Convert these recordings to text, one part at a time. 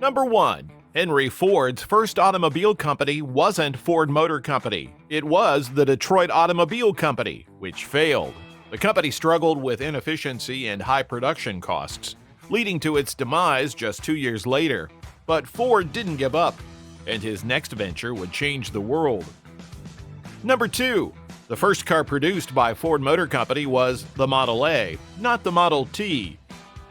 Number 1. Henry Ford's first automobile company wasn't Ford Motor Company. It was the Detroit Automobile Company, which failed. The company struggled with inefficiency and high production costs, leading to its demise just 2 years later. But Ford didn't give up, and his next venture would change the world. Number 2. The first car produced by Ford Motor Company was the Model A, not the Model T.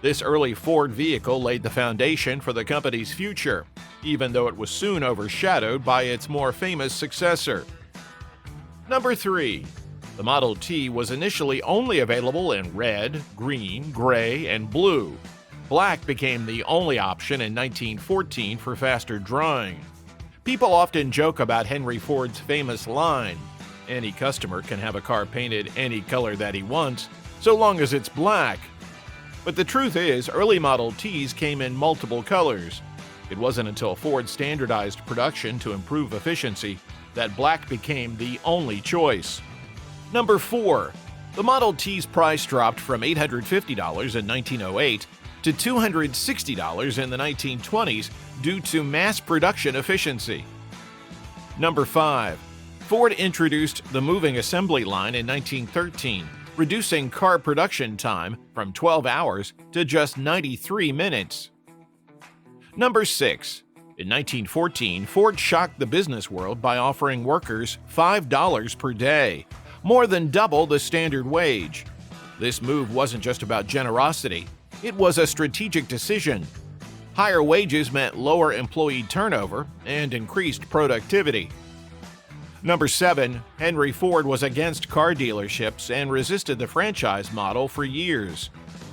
This early Ford vehicle laid the foundation for the company's future, even though it was soon overshadowed by its more famous successor. Number 3. The Model T was initially only available in red, green, gray, and blue. Black became the only option in 1914 for faster drawing. People often joke about Henry Ford's famous line, "Any customer can have a car painted any color that he wants, so long as it's black." But the truth is, early Model Ts came in multiple colors. It wasn't until Ford standardized production to improve efficiency that black became the only choice. Number 4. The Model T's price dropped from $850 in 1908 to $260 in the 1920s due to mass production efficiency. Number 5. Ford introduced the moving assembly line in 1913, reducing car production time from 12 hours to just 93 minutes. Number 6. In 1914, Ford shocked the business world by offering workers $5 per day, more than double the standard wage. This move wasn't just about generosity, it was a strategic decision. Higher wages meant lower employee turnover and increased productivity. Number 7. Henry Ford was against car dealerships and resisted the franchise model for years.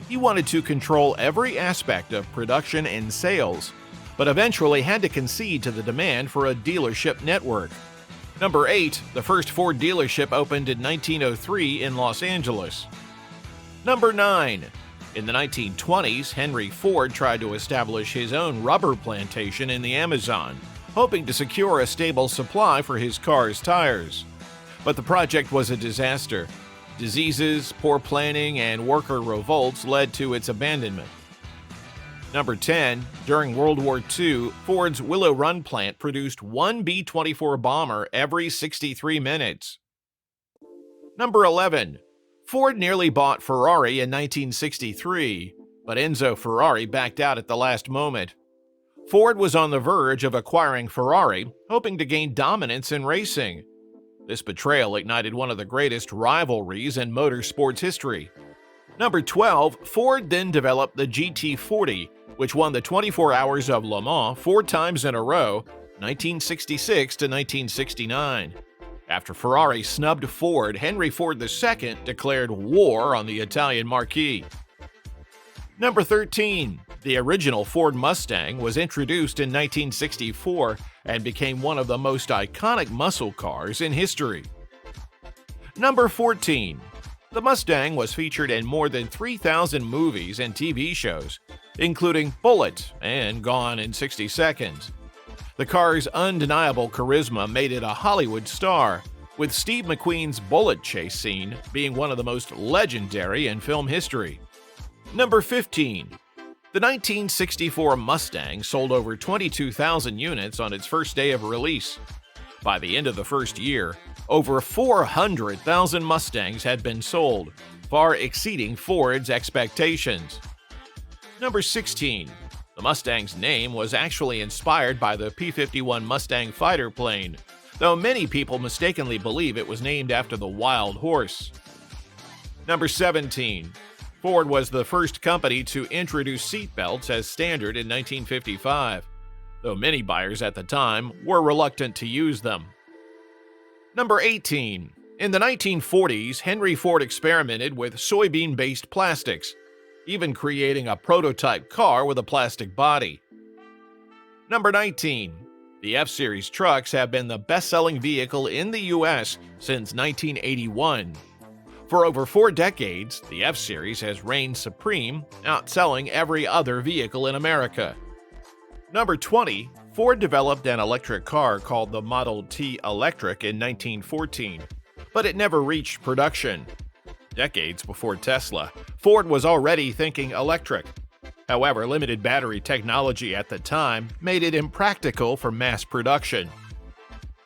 He wanted to control every aspect of production and sales, but eventually had to concede to the demand for a dealership network. Number 8. The first Ford dealership opened in 1903 in Los Angeles. Number 9. In the 1920s, Henry Ford tried to establish his own rubber plantation in the Amazon, hoping to secure a stable supply for his car's tires. But the project was a disaster. Diseases, poor planning, and worker revolts led to its abandonment. Number 10. During World War II, Ford's Willow Run plant produced one B-24 bomber every 63 minutes. Number 11. Ford nearly bought Ferrari in 1963, but Enzo Ferrari backed out at the last moment. Ford was on the verge of acquiring Ferrari, hoping to gain dominance in racing. This betrayal ignited one of the greatest rivalries in motorsports history. Number 12. Ford then developed the GT40, which won the 24 Hours of Le Mans 4 times in a row, 1966 to 1969. After Ferrari snubbed Ford, Henry Ford II declared war on the Italian marquis. Number 13. The original Ford Mustang was introduced in 1964 and became one of the most iconic muscle cars in history. Number 14. The Mustang was featured in more than 3,000 movies and TV shows, including Bullitt and Gone in 60 Seconds. The car's undeniable charisma made it a Hollywood star, with Steve McQueen's bullet chase scene being one of the most legendary in film history. Number 15. The 1964 Mustang sold over 22,000 units on its first day of release. By the end of the first year, over 400,000 Mustangs had been sold, far exceeding Ford's expectations. Number 16. The Mustang's name was actually inspired by the P-51 Mustang fighter plane, though many people mistakenly believe it was named after the wild horse. Number 17. Ford was the first company to introduce seatbelts as standard in 1955, though many buyers at the time were reluctant to use them. Number 18. In the 1940s, Henry Ford experimented with soybean-based plastics, even creating a prototype car with a plastic body. Number 19. The F-Series trucks have been the best-selling vehicle in the U.S. since 1981. For over 4 decades, the F-Series has reigned supreme, outselling every other vehicle in America. Number 20. Ford developed an electric car called the Model T Electric in 1914, but it never reached production. Decades before Tesla, Ford was already thinking electric. However, limited battery technology at the time made it impractical for mass production.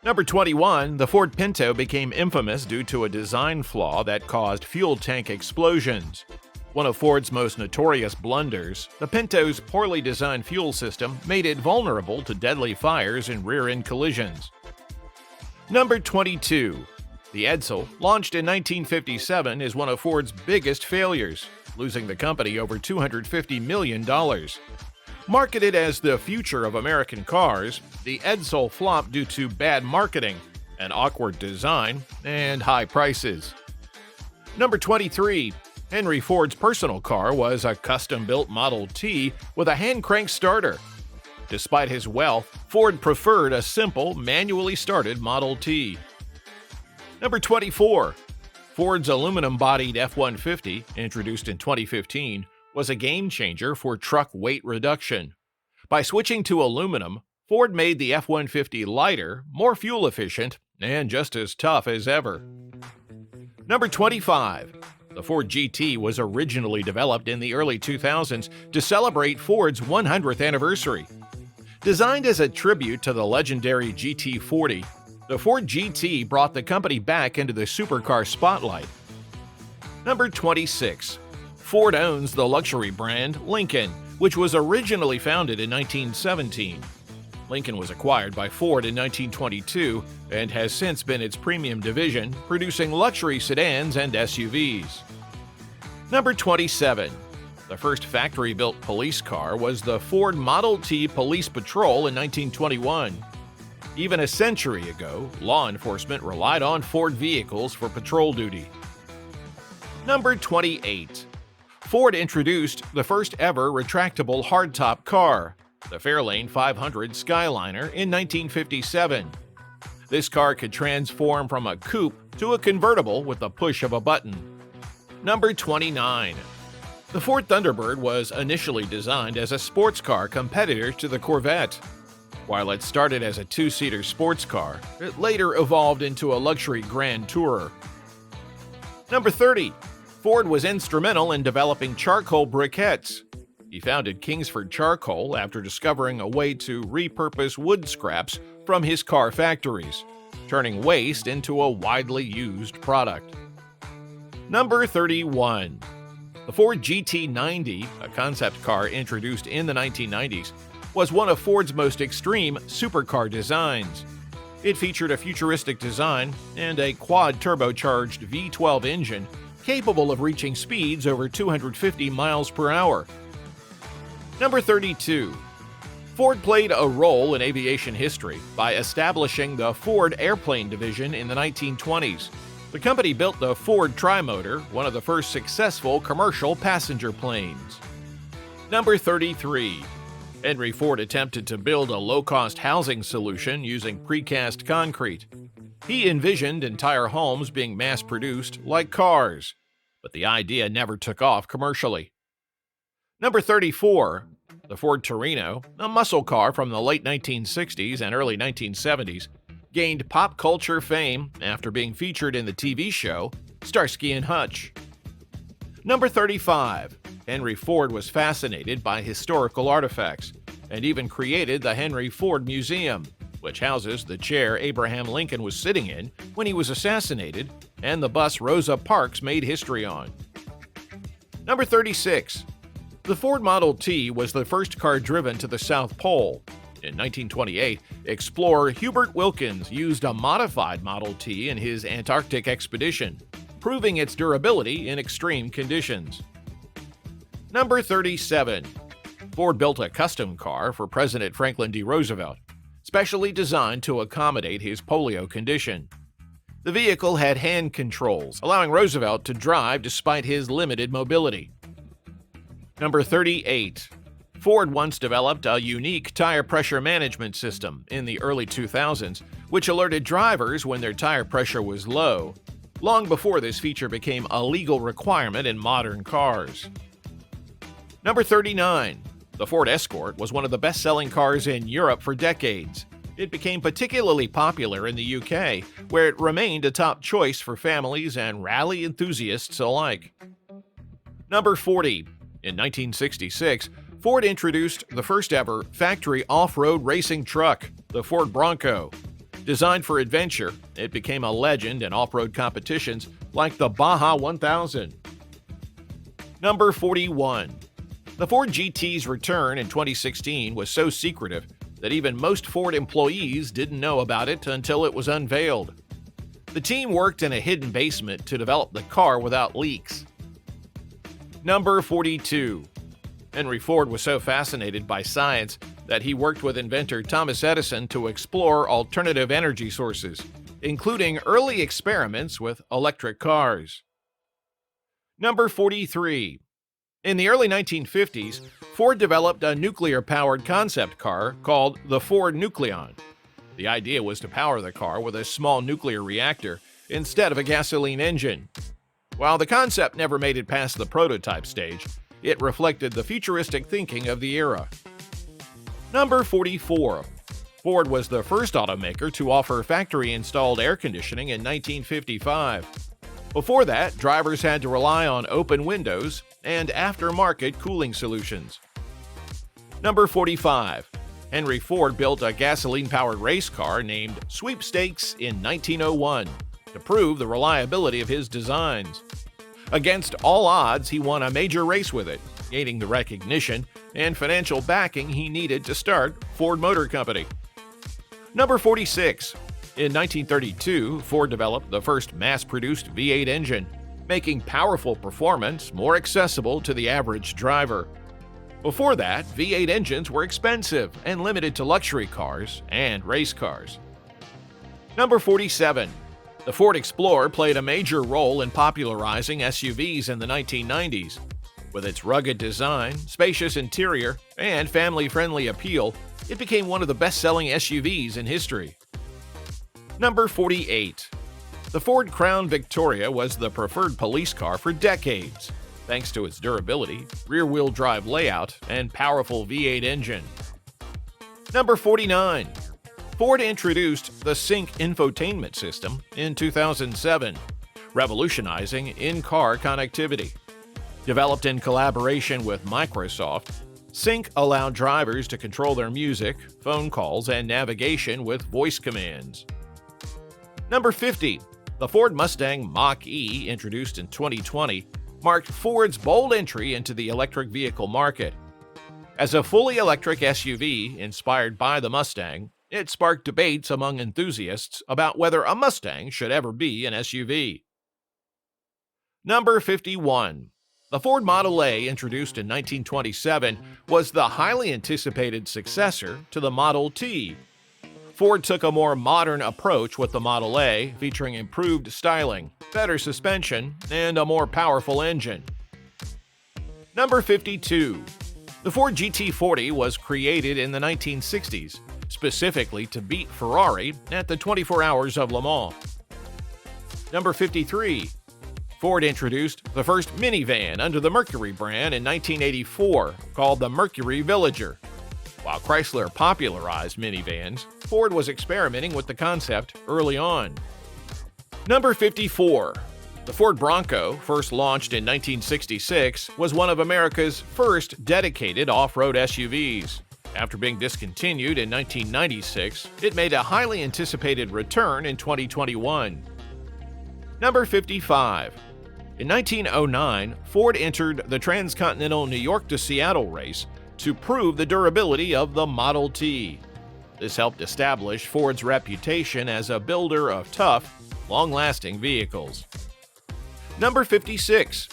Number 21, the Ford Pinto became infamous due to a design flaw that caused fuel tank explosions. One of Ford's most notorious blunders, the Pinto's poorly designed fuel system made it vulnerable to deadly fires and rear-end collisions. Number 22. The Edsel, launched in 1957, is one of Ford's biggest failures, losing the company over $250 million. Marketed as the future of American cars, the Edsel flopped due to bad marketing, an awkward design, and high prices. Number 23. Henry Ford's personal car was a custom-built Model T with a hand-crank starter. Despite his wealth, Ford preferred a simple, manually started Model T. Number 24. Ford's aluminum-bodied F-150, introduced in 2015, was a game-changer for truck weight reduction. By switching to aluminum, Ford made the F-150 lighter, more fuel-efficient, and just as tough as ever. Number 25. The Ford GT was originally developed in the early 2000s to celebrate Ford's 100th anniversary. Designed as a tribute to the legendary GT40, the Ford GT brought the company back into the supercar spotlight. Number 26. Ford owns the luxury brand Lincoln, which was originally founded in 1917. Lincoln was acquired by Ford in 1922 and has since been its premium division, producing luxury sedans and SUVs. Number 27. The first factory-built police car was the Ford Model T Police Patrol in 1921. Even a century ago, law enforcement relied on Ford vehicles for patrol duty. Number 28. Ford introduced the first ever retractable hardtop car, the Fairlane 500 Skyliner, in 1957. This car could transform from a coupe to a convertible with the push of a button. Number 29. The Ford Thunderbird was initially designed as a sports car competitor to the Corvette. While it started as a two-seater sports car, it later evolved into a luxury grand tourer. Number 30. Ford was instrumental in developing charcoal briquettes. He founded Kingsford Charcoal after discovering a way to repurpose wood scraps from his car factories, turning waste into a widely used product. Number 31. The Ford GT90, a concept car introduced in the 1990s, was one of Ford's most extreme supercar designs. It featured a futuristic design and a quad-turbocharged V12 engine capable of reaching speeds over 250 miles per hour. Number 32. Ford played a role in aviation history by establishing the Ford Airplane Division in the 1920s. The company built the Ford Trimotor, one of the first successful commercial passenger planes. Number 33. Henry Ford attempted to build a low-cost housing solution using precast concrete. He envisioned entire homes being mass-produced like cars, but the idea never took off commercially. Number 34. The Ford Torino, a muscle car from the late 1960s and early 1970s, gained pop culture fame after being featured in the TV show Starsky and Hutch. Number 35. Henry Ford was fascinated by historical artifacts and even created the Henry Ford Museum, which houses the chair Abraham Lincoln was sitting in when he was assassinated and the bus Rosa Parks made history on. Number 36. The Ford Model T was the first car driven to the South Pole. In 1928, explorer Hubert Wilkins used a modified Model T in his Antarctic expedition, proving its durability in extreme conditions. Number 37. Ford built a custom car for President Franklin D. Roosevelt, specially designed to accommodate his polio condition. The vehicle had hand controls, allowing Roosevelt to drive despite his limited mobility. Number 38. Ford once developed a unique tire pressure management system in the early 2000s, which alerted drivers when their tire pressure was low, long before this feature became a legal requirement in modern cars. Number 39. The Ford Escort was one of the best-selling cars in Europe for decades. It became particularly popular in the UK, where it remained a top choice for families and rally enthusiasts alike. Number 40. In 1966, Ford introduced the first ever factory off-road racing truck, the Ford Bronco. Designed for adventure, it became a legend in off-road competitions like the Baja 1000. Number 41. The Ford GT's return in 2016 was so secretive that even most Ford employees didn't know about it until it was unveiled. The team worked in a hidden basement to develop the car without leaks. Number 42. Henry Ford was so fascinated by science that he worked with inventor Thomas Edison to explore alternative energy sources, including early experiments with electric cars. Number 43. In the early 1950s, Ford developed a nuclear-powered concept car called the Ford Nucleon. The idea was to power the car with a small nuclear reactor instead of a gasoline engine. While the concept never made it past the prototype stage, it reflected the futuristic thinking of the era. Number 44. Ford was the first automaker to offer factory-installed air conditioning in 1955. Before that, drivers had to rely on open windows and aftermarket cooling solutions. Number 45. Henry Ford built a gasoline-powered race car named Sweepstakes in 1901 to prove the reliability of his designs. Against all odds, he won a major race with it, gaining the recognition and financial backing he needed to start Ford Motor Company. Number 46. In 1932, Ford developed the first mass-produced V8 engine, making powerful performance more accessible to the average driver. Before that, V8 engines were expensive and limited to luxury cars and race cars. Number 47. The Ford Explorer played a major role in popularizing SUVs in the 1990s. With its rugged design, spacious interior, and family-friendly appeal, it became one of the best-selling SUVs in history. Number 48. The Ford Crown Victoria was the preferred police car for decades, thanks to its durability, rear-wheel drive layout, and powerful V8 engine. Number 49. Ford introduced the Sync infotainment system in 2007, revolutionizing in-car connectivity. Developed in collaboration with Microsoft, Sync allowed drivers to control their music, phone calls, and navigation with voice commands. Number 50. The Ford Mustang Mach-E, introduced in 2020, marked Ford's bold entry into the electric vehicle market. As a fully electric SUV inspired by the Mustang, it sparked debates among enthusiasts about whether a Mustang should ever be an SUV. Number 51. The Ford Model A, introduced in 1927, was the highly anticipated successor to the Model T. Ford took a more modern approach with the Model A, featuring improved styling, better suspension, and a more powerful engine. Number 52. The Ford GT40 was created in the 1960s, specifically to beat Ferrari at the 24 Hours of Le Mans. Number 53. Ford introduced the first minivan under the Mercury brand in 1984, called the Mercury Villager. While Chrysler popularized minivans, Ford was experimenting with the concept early on. Number 54. The Ford Bronco, first launched in 1966, was one of America's first dedicated off-road SUVs. After being discontinued in 1996, it made a highly anticipated return in 2021. Number 55. In 1909, Ford entered the transcontinental New York to Seattle race to prove the durability of the Model T. This helped establish Ford's reputation as a builder of tough, long-lasting vehicles. Number 56.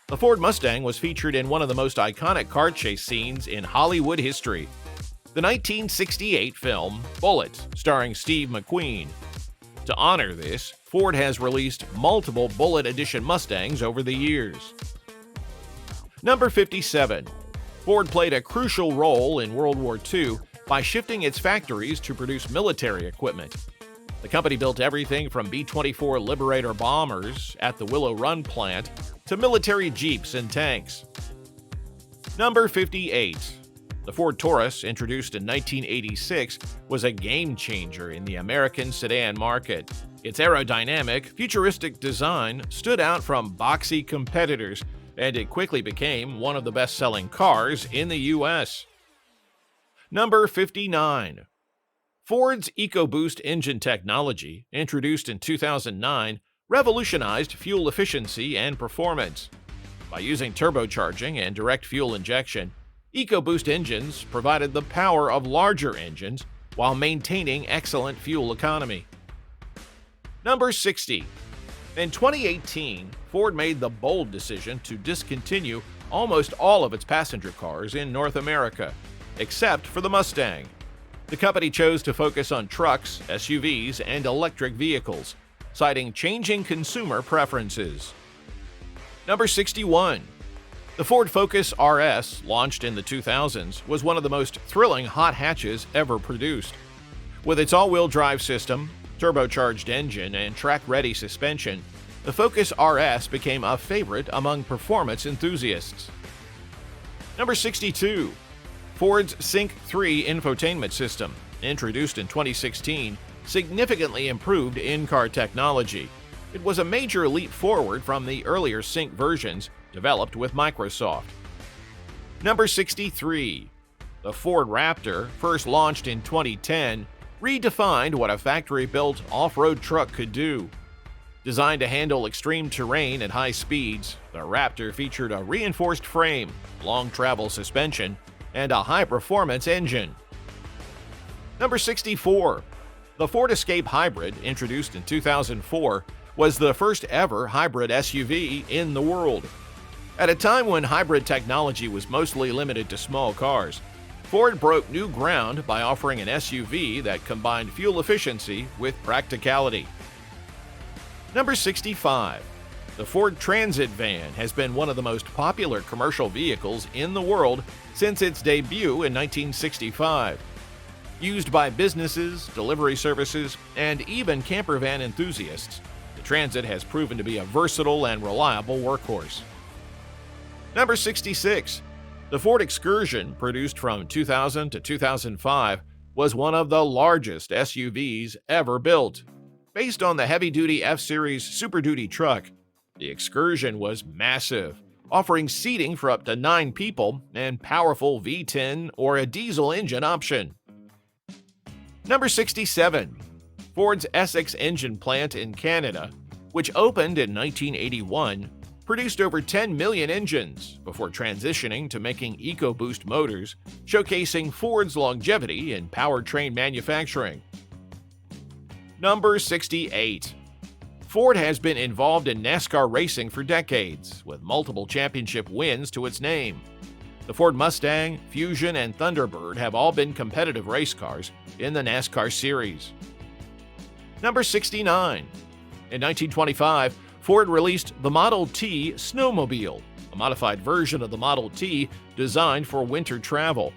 The Ford Mustang was featured in one of the most iconic car chase scenes in Hollywood history, the 1968 film Bullitt, starring Steve McQueen. To honor this, Ford has released multiple Bullitt Edition Mustangs over the years. Number 57. Ford played a crucial role in World War II by shifting its factories to produce military equipment. The company built everything from B-24 Liberator bombers at the Willow Run plant to military jeeps and tanks. Number 58. The Ford Taurus, introduced in 1986, was a game-changer in the American sedan market. Its aerodynamic, futuristic design stood out from boxy competitors and it quickly became one of the best-selling cars in the U.S. Number 59. Ford's EcoBoost engine technology, introduced in 2009, revolutionized fuel efficiency and performance. By using turbocharging and direct fuel injection, EcoBoost engines provided the power of larger engines while maintaining excellent fuel economy. Number 60. In 2018, Ford made the bold decision to discontinue almost all of its passenger cars in North America, except for the Mustang. The company chose to focus on trucks, SUVs, and electric vehicles, citing changing consumer preferences. Number 61. The Ford Focus RS, launched in the 2000s, was one of the most thrilling hot hatches ever produced. With its all-wheel drive system, turbocharged engine, and track-ready suspension, the Focus RS became a favorite among performance enthusiasts. Number 62. Ford's Sync 3 infotainment system, introduced in 2016, significantly improved in-car technology. It was a major leap forward from the earlier Sync versions developed with Microsoft. Number 63. The Ford Raptor, first launched in 2010, redefined what a factory-built off-road truck could do. Designed to handle extreme terrain at high speeds, the Raptor featured a reinforced frame, long travel suspension, and a high-performance engine. Number 64. The Ford Escape Hybrid, introduced in 2004, was the first ever hybrid SUV in the world. At a time when hybrid technology was mostly limited to small cars, Ford broke new ground by offering an SUV that combined fuel efficiency with practicality. Number 65. The Ford Transit van has been one of the most popular commercial vehicles in the world since its debut in 1965. Used by businesses, delivery services, and even camper van enthusiasts, the Transit has proven to be a versatile and reliable workhorse. Number 66. The Ford Excursion, produced from 2000 to 2005, was one of the largest SUVs ever built. Based on the heavy-duty F-Series Super Duty truck, the Excursion was massive, offering seating for up to 9 people and powerful V10 or a diesel engine option. Number 67. Ford's Essex engine plant in Canada, which opened in 1981, produced over 10 million engines before transitioning to making EcoBoost motors, showcasing Ford's longevity in powertrain manufacturing. Number 68. Ford has been involved in NASCAR racing for decades, with multiple championship wins to its name. The Ford Mustang, Fusion, and Thunderbird have all been competitive race cars in the NASCAR series. Number 69. In 1925, Ford released the Model T Snowmobile, a modified version of the Model T designed for winter travel.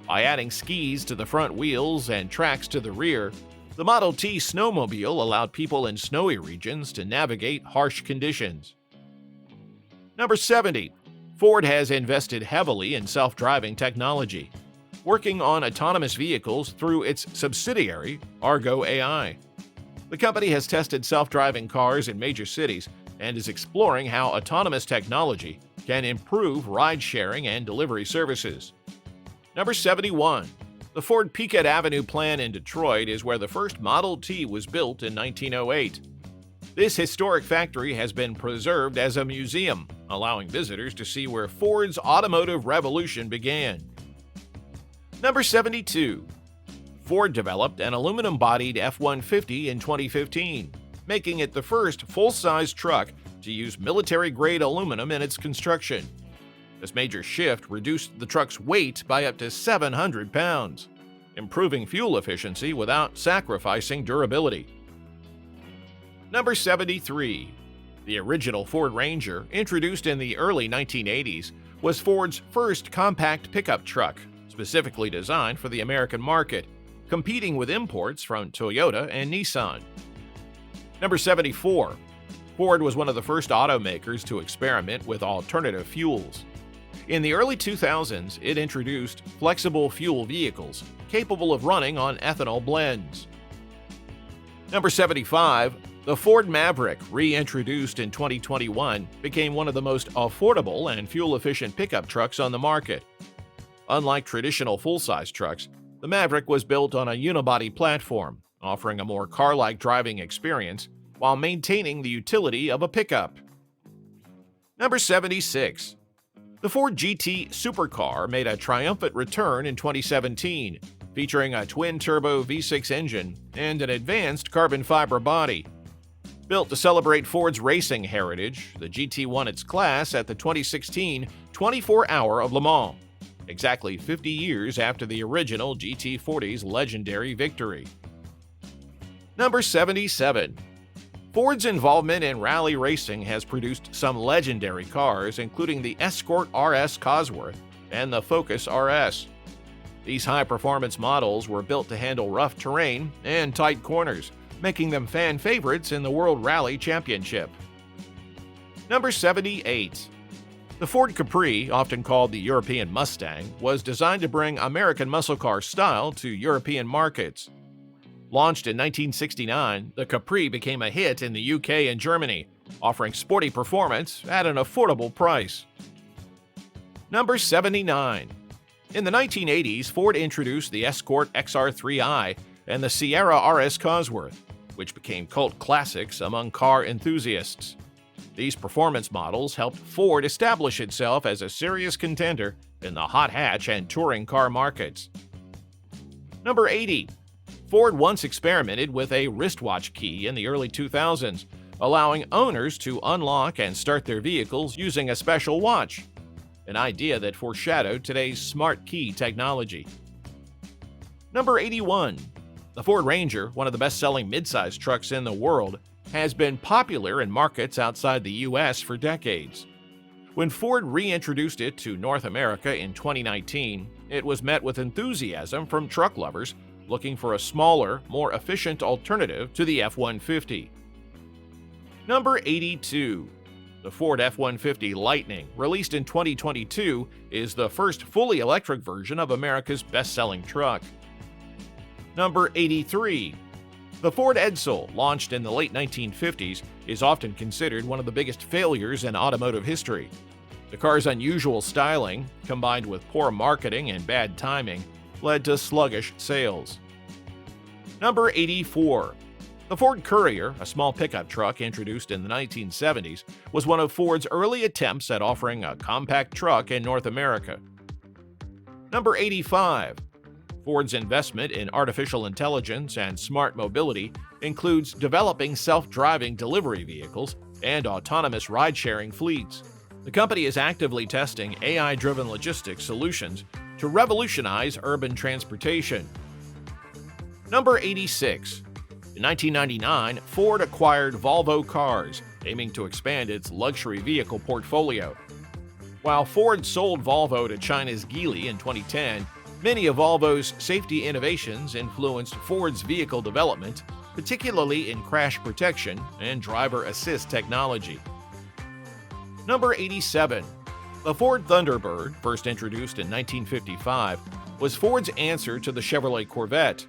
By adding skis to the front wheels and tracks to the rear, the Model T Snowmobile allowed people in snowy regions to navigate harsh conditions. Number 70. Ford has invested heavily in self-driving technology, working on autonomous vehicles through its subsidiary, Argo AI. The company has tested self-driving cars in major cities and is exploring how autonomous technology can improve ride-sharing and delivery services. Number 71. The Ford Piquet Avenue plant in Detroit is where the first Model T was built in 1908. This historic factory has been preserved as a museum, allowing visitors to see where Ford's automotive revolution began. Number 72. Ford developed an aluminum-bodied F-150 in 2015, making it the first full-size truck to use military-grade aluminum in its construction. This major shift reduced the truck's weight by up to 700 pounds, improving fuel efficiency without sacrificing durability. Number 73. The original Ford Ranger, introduced in the early 1980s, was Ford's first compact pickup truck, specifically designed for the American market, competing with imports from Toyota and Nissan. Number 74. Ford was one of the first automakers to experiment with alternative fuels. In the early 2000s, it introduced flexible fuel vehicles capable of running on ethanol blends. Number 75. The Ford Maverick, reintroduced in 2021, became one of the most affordable and fuel-efficient pickup trucks on the market. Unlike traditional full-size trucks, the Maverick was built on a unibody platform, offering a more car-like driving experience while maintaining the utility of a pickup. Number 76. The Ford GT Supercar made a triumphant return in 2017, featuring a twin-turbo V6 engine and an advanced carbon fiber body. Built to celebrate Ford's racing heritage, the GT won its class at the 2016 24 Hour of Le Mans, exactly 50 years after the original GT40's legendary victory. Number 77. Ford's involvement in rally racing has produced some legendary cars, including the Escort RS Cosworth and the Focus RS. These high-performance models were built to handle rough terrain and tight corners, making them fan favorites in the World Rally Championship. Number 78. The Ford Capri, often called the European Mustang, was designed to bring American muscle car style to European markets. Launched in 1969, the Capri became a hit in the UK and Germany, offering sporty performance at an affordable price. Number 79. In the 1980s, Ford introduced the Escort XR3i and the Sierra RS Cosworth, which became cult classics among car enthusiasts. These performance models helped Ford establish itself as a serious contender in the hot hatch and touring car markets. Number 80. Ford once experimented with a wristwatch key in the early 2000s, allowing owners to unlock and start their vehicles using a special watch, an idea that foreshadowed today's smart key technology. Number 81. The Ford Ranger, one of the best-selling midsize trucks in the world, has been popular in markets outside the U.S. for decades. When Ford reintroduced it to North America in 2019, it was met with enthusiasm from truck lovers looking for a smaller, more efficient alternative to the F-150. Number 82. The Ford F-150 Lightning, released in 2022, is the first fully electric version of America's best-selling truck. Number 83. The Ford Edsel, launched in the late 1950s, is often considered one of the biggest failures in automotive history. The car's unusual styling, combined with poor marketing and bad timing, led to sluggish sales. Number 84. The Ford Courier, a small pickup truck introduced in the 1970s, was one of Ford's early attempts at offering a compact truck in North America. Number 85. Ford's investment in artificial intelligence and smart mobility includes developing self-driving delivery vehicles and autonomous ride-sharing fleets. The company is actively testing AI-driven logistics solutions to revolutionize urban transportation. Number 86. In 1999, Ford acquired Volvo Cars, aiming to expand its luxury vehicle portfolio. While Ford sold Volvo to China's Geely in 2010, many of Volvo's safety innovations influenced Ford's vehicle development, particularly in crash protection and driver assist technology. Number 87. The Ford Thunderbird, first introduced in 1955, was Ford's answer to the Chevrolet Corvette.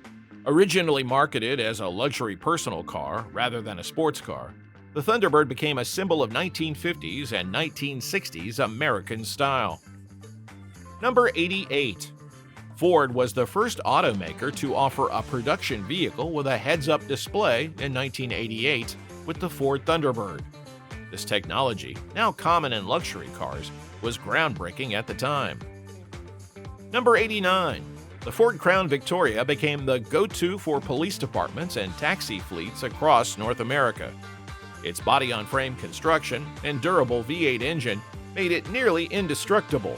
Originally marketed as a luxury personal car rather than a sports car, the Thunderbird became a symbol of 1950s and 1960s American style. Number 88. Ford was the first automaker to offer a production vehicle with a heads-up display in 1988 with the Ford Thunderbird. This technology, now common in luxury cars, was groundbreaking at the time. Number 89. The Ford Crown Victoria became the go-to for police departments and taxi fleets across North America. Its body-on-frame construction and durable V8 engine made it nearly indestructible.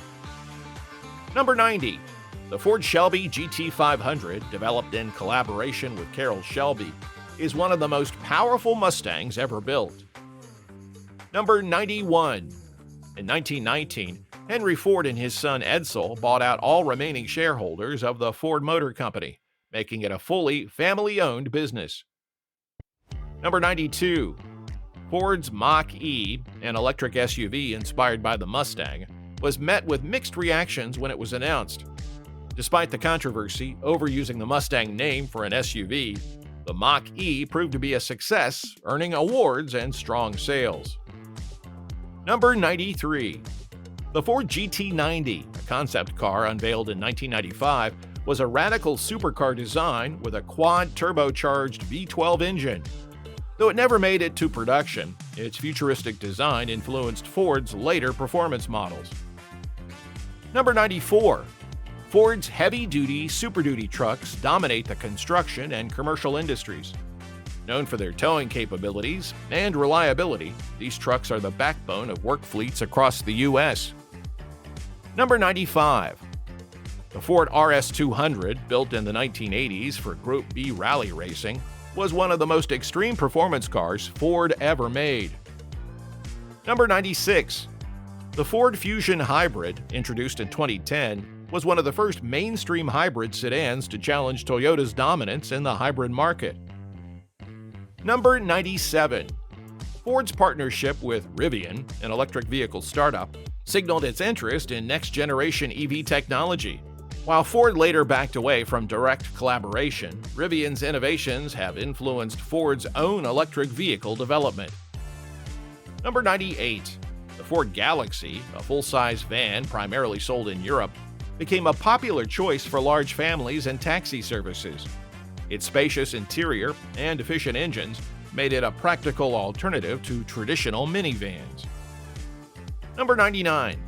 Number 90. The Ford Shelby GT500, developed in collaboration with Carroll Shelby, is one of the most powerful Mustangs ever built. Number 91. In 1919, Henry Ford and his son Edsel bought out all remaining shareholders of the Ford Motor Company, making it a fully family-owned business. Number 92. Ford's Mach-E, an electric SUV inspired by the Mustang, was met with mixed reactions when it was announced. Despite the controversy overusing the Mustang name for an SUV, The Mach-E proved to be a success, earning awards and strong sales. Number 93. The Ford GT90, a concept car unveiled in 1995, was a radical supercar design with a quad turbocharged V12 engine. Though it never made it to production, its futuristic design influenced Ford's later performance models. Number 94. Ford's heavy-duty Super Duty trucks dominate the construction and commercial industries. Known for their towing capabilities and reliability, these trucks are the backbone of work fleets across the U.S. Number 95. The Ford RS200, built in the 1980s for Group B rally racing, was one of the most extreme performance cars Ford ever made. Number 96. The Ford Fusion Hybrid, introduced in 2010, was one of the first mainstream hybrid sedans to challenge Toyota's dominance in the hybrid market. Number 97. Ford's partnership with Rivian, an electric vehicle startup, signaled its interest in next-generation EV technology. While Ford later backed away from direct collaboration, Rivian's innovations have influenced Ford's own electric vehicle development. Number 98. The Ford Galaxy, a full-size van primarily sold in Europe, became a popular choice for large families and taxi services. Its spacious interior and efficient engines made it a practical alternative to traditional minivans. Number 99.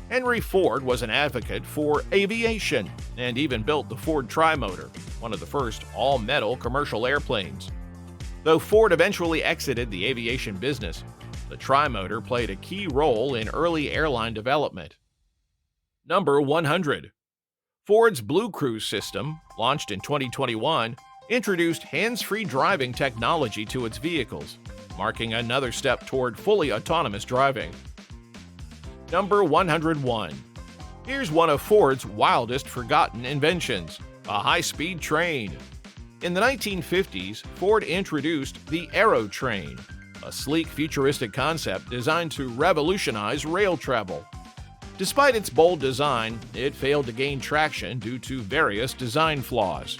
Henry Ford was an advocate for aviation and even built the Ford Trimotor, one of the first all-metal commercial airplanes. Though Ford eventually exited the aviation business, the Trimotor played a key role in early airline development. Number 100. Ford's Blue Cruise system, launched in 2021, introduced hands-free driving technology to its vehicles, marking another step toward fully autonomous driving. Number 101. Here's one of Ford's wildest forgotten inventions, a high-speed train. In the 1950s, Ford introduced the Aerotrain, a sleek futuristic concept designed to revolutionize rail travel. Despite its bold design, it failed to gain traction due to various design flaws.